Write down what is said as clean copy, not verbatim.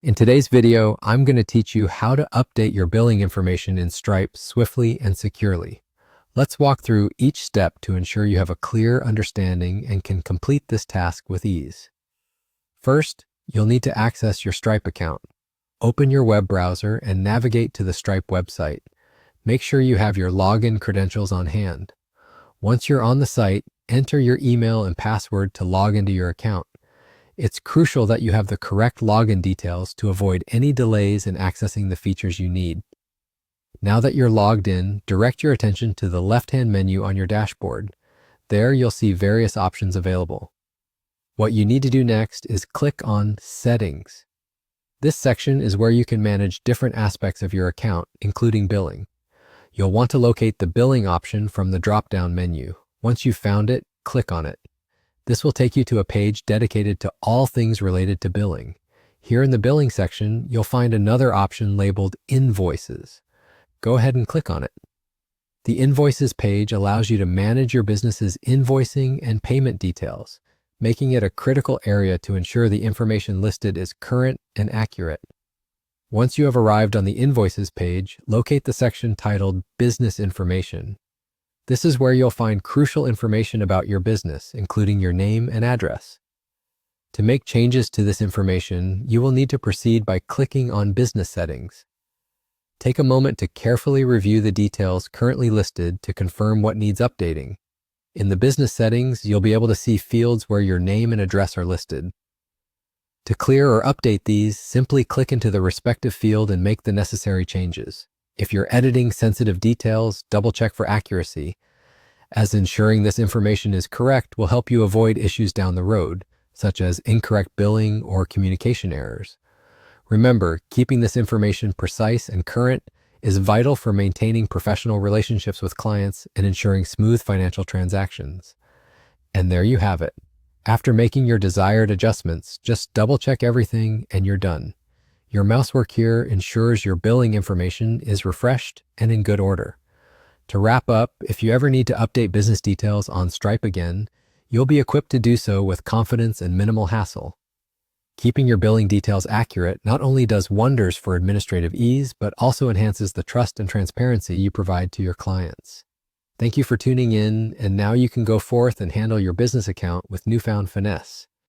In today's video, I'm going to teach you how to update your billing information in Stripe swiftly and securely. Let's walk through each step to ensure you have a clear understanding and can complete this task with ease. First, you'll need to access your Stripe account. Open your web browser and navigate to the Stripe website. Make sure you have your login credentials on hand. Once you're on the site, enter your email and password to log into your account. It's crucial that you have the correct login details to avoid any delays in accessing the features you need. Now that you're logged in, direct your attention to the left-hand menu on your dashboard. There you'll see various options available. What you need to do next is click on Settings. This section is where you can manage different aspects of your account, including billing. You'll want to locate the billing option from the drop-down menu. Once you've found it, click on it. This will take you to a page dedicated to all things related to billing. Here in the billing section, you'll find another option labeled Invoices. Go ahead and click on it. The Invoices page allows you to manage your business's invoicing and payment details, making it a critical area to ensure the information listed is current and accurate. Once you have arrived on the Invoices page, locate the section titled Business Information. This is where you'll find crucial information about your business, including your name and address. To make changes to this information, you will need to proceed by clicking on Business Settings. Take a moment to carefully review the details currently listed to confirm what needs updating. In the business settings, you'll be able to see fields where your name and address are listed. To clear or update these, simply click into the respective field and make the necessary changes. If you're editing sensitive details, double-check for accuracy, as ensuring this information is correct will help you avoid issues down the road, such as incorrect billing or communication errors. Remember, keeping this information precise and current is vital for maintaining professional relationships with clients and ensuring smooth financial transactions. And there you have it. After making your desired adjustments, just double-check everything and you're done. Your mousework here ensures your billing information is refreshed and in good order. To wrap up, if you ever need to update business details on Stripe again, you'll be equipped to do so with confidence and minimal hassle. Keeping your billing details accurate not only does wonders for administrative ease, but also enhances the trust and transparency you provide to your clients. Thank you for tuning in, and now you can go forth and handle your business account with newfound finesse.